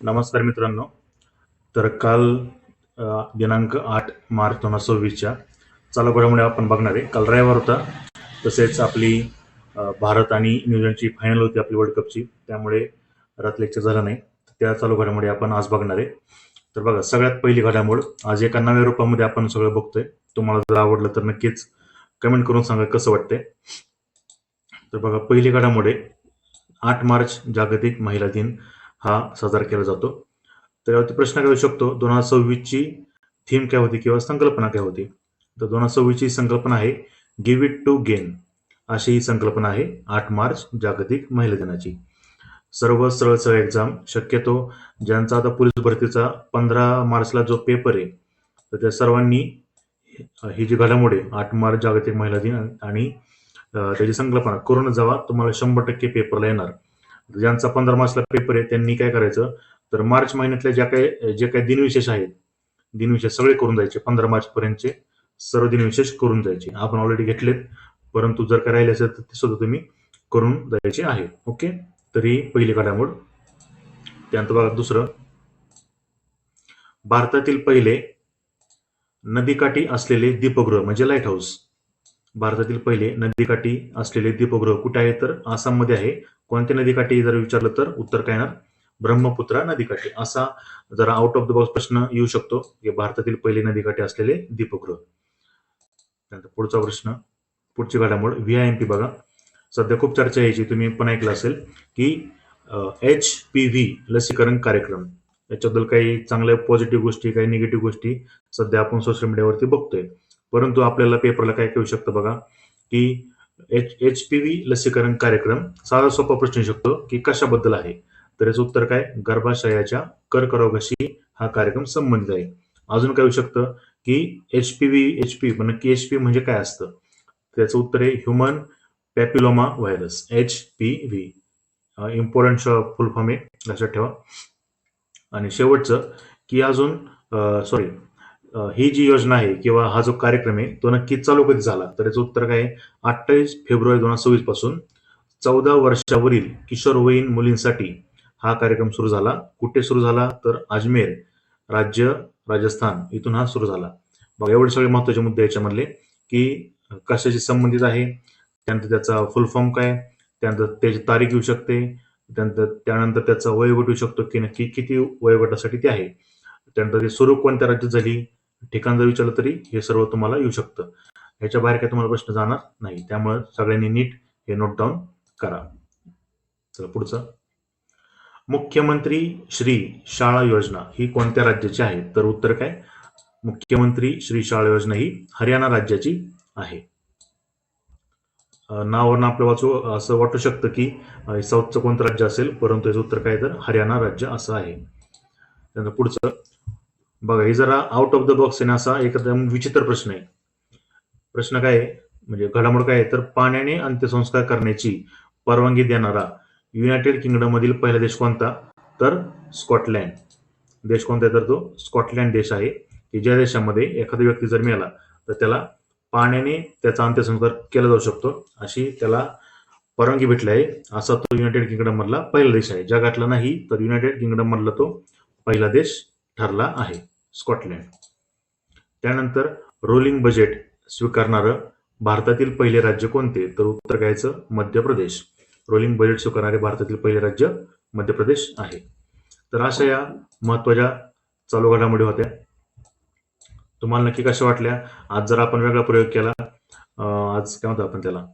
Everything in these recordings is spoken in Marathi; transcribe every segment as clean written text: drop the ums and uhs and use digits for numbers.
नमस्कार मित्रांनो. तर काल दिनांक 8 मार्च 2026च्या चालू घडामोडी आपण बघणार आहे. काल रविवार होता, तसेच आपली भारत आणि न्यूझीलंडची फायनल होती आपली वर्ल्ड कपची, त्यामुळे रात लेक्चर झालं नाही. त्या चालू घडामोडी आपण आज बघणार आहे. तर बघा, सगळ्यात पहिली घडामोड आज एका नव्या रूपामध्ये आपण सगळं बघतोय. तुम्हाला जर आवडलं तर नक्कीच कमेंट करून सांगा कसं वाटतंय. तर बघा, पहिली घडामोड आहे 8 मार्च जागतिक महिला दिन हा साजरा केला जातो. तर यावरती प्रश्न काय येऊ शकतो, 2026ची थीम काय होती किंवा संकल्पना काय होती. तर 2026ची संकल्पना आहे गिव्ह इट टू गेन, अशी ही संकल्पना आहे 8 मार्च जागतिक महिला दिनाची. सर्व सरळ एक्झाम, शक्यतो ज्यांचा आता पोलीस भरतीचा 15 मार्चला जो पेपर आहे, तर त्या सर्वांनी ही जी घडामोड आहे 8 मार्च जागतिक महिला दिन आणि त्याची संकल्पना करून जावा, तुम्हाला 100% पेपरला येणार. ज्यांचा 15 मार्चला पेपर आहे त्यांनी काय करायचं, तर मार्च महिन्यातल्या जे काही दिनविशेष आहेत, दिनविशेष सगळे करून जायचे. 15 मार्च पर्यंतचे सर्व दिनविशेष करून जायचे. आपण ऑलरेडी घेतलेत, परंतु जर काय राहिले असेल तर ते सुद्धा तुम्ही करून जायचे आहे. ओके, तरी पहिली घडामोड. त्यानंतर बघा दुसरं, भारतातील पहिले नदीकाठी असलेले दीपगृह म्हणजे लाईट हाऊस. भारतातील पहिले नदीकाठी असलेले दीपगृह कुठे आहे, तर आसाममध्ये आहे. कोणत्या नदीकाठी जर विचारलं तर उत्तर काय येणार, ब्रह्मपुत्रा नदीकाठी. असा जरा आउट ऑफ द बॉक्स प्रश्न येऊ शकतो की भारतातील पहिले नदीकाठी असलेले दीपगृह. त्यानंतर पुढचा प्रश्न, पुढची घडामोड VIMP. बघा, सध्या खूप चर्चा यायची, तुम्ही पण ऐकलं असेल की HPV लसीकरण कार्यक्रम. याच्याबद्दल काही चांगल्या पॉझिटिव्ह गोष्टी, काही निगेटिव्ह गोष्टी सध्या आपण सोशल मीडियावरती बघतोय. परंतु आपल्याला पेपरला काय येऊ शकतं बघा, की HPV लसीकरण कार्यक्रम साधा सोपा प्रश्न येऊ शकतो की कशाबद्दल आहे. तर याचं उत्तर काय, गर्भाशयाच्या कर्करोगाशी हा कार्यक्रम संबंधित आहे. अजून काय येऊ शकतं की HP पण नक्की HP म्हणजे काय असतं. त्याचं उत्तर आहे human papilloma virus, HPV. Important फुल फॉर्म आहे, लक्षात ठेवा. आणि शेवटचं की अजून ही जी योजना आहे किंवा हा जो कार्यक्रम आहे तो नक्की चालू कधी झाला, तर याचं उत्तर काय, 28 फेब्रुवारी 2026 पासून 14 वर्षावरील किशोरवयीन मुलींसाठी हा कार्यक्रम सुरू झाला. कुठे सुरू झाला, तर अजमेर राज्य, राजस्थान इथून हा सुरू झाला. बघा, एवढे सगळे महत्वाचे मुद्दे याच्यामधले की कशाशी संबंधित आहे, त्यानंतर त्याचा फुल फॉर्म काय, त्यानंतर त्याची तारीख येऊ शकते, त्यानंतर त्याचा वयोगट येऊ शकतो की नक्की किती वयोगटासाठी ते आहे, त्यानंतर ते सुरू कोणत्या राज्यात झाली, ठिकाण जर विचारलं तरी हे सर्व तुम्हाला येऊ शकतं. ह्याच्या बाहेर काय तुम्हाला प्रश्न जाणार नाही, त्यामुळे सगळ्यांनी नीट हे नोट डाऊन करा. चला पुढचं, मुख्यमंत्री श्री शाळा योजना ही कोणत्या राज्याची आहे, तर उत्तर काय, मुख्यमंत्री श्री शाळा योजना ही हरियाणा राज्याची आहे. नावावरून आपलं असं वाटू शकतं की साऊथचं कोणतं राज्य असेल, परंतु याचं उत्तर काय, तर हरियाणा राज्य असं आहे. त्यानंतर पुढचं बघा, हे जरा आउट ऑफ द बॉक्स आहे, असा एकदम विचित्र प्रश्न आहे. प्रश्न काय आहे, म्हणजे घडामोड काय आहे, तर पाण्याने अंत्यसंस्कार करण्याची परवानगी देणारा युनायटेड किंगडम मधील पहिला देश कोणता, तर स्कॉटलँड. देश कोणता आहे, तर तो स्कॉटलँड देश आहे, की ज्या देशामध्ये एखादा व्यक्ती जर मेला तर त्याला पाण्याने त्याचा अंत्यसंस्कार केला जाऊ शकतो, अशी त्याला परवानगी भेटली आहे. असा तो युनायटेड किंगडम मधला पहिला देश आहे. जगातला नाही, तर युनायटेड किंगडम मधला तो पहिला देश ठरला आहे, स्कॉटलँड. त्यानंतर रोलिंग बजेट स्वीकारणारं भारतातील पहिले राज्य कोणते, तर उत्तर घ्यायचं मध्य प्रदेश. रोलिंग बजेट स्वीकारणारे भारतातील पहिले राज्य मध्य प्रदेश आहे. तर अशा या महत्वाच्या चालू घडामोडी होत्या. तुम्हाला नक्की कशा वाटल्या. आज जर आपण वेगळा प्रयोग केला, आज काय म्हणतो आपण त्याला,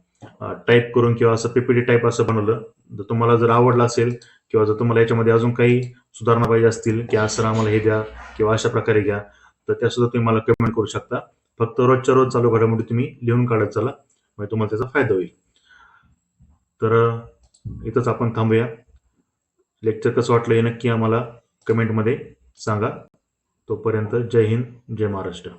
टाईप करून किंवा असं PPT टाईप असं बनवलं, तर तुम्हाला जर आवडलं असेल किंवा जर तुम्हाला याच्यामध्ये अजून काही सुधारणा पाहिजे असतील की असं आम्हाला हे द्या किंवा अशा प्रकारे घ्या, तर त्या सुद्धा तुम्ही मला कमेंट करू शकता. फक्त रोजच्या रोज चालू घडामोडी तुम्ही लिहून काढत चला, म्हणजे तुम्हाला त्याचा फायदा होईल. तर इथंच आपण थांबूया. लेक्चर कसं वाटलं हे नक्की आम्हाला कमेंटमध्ये सांगा. तोपर्यंत जय हिंद, जय महाराष्ट्र.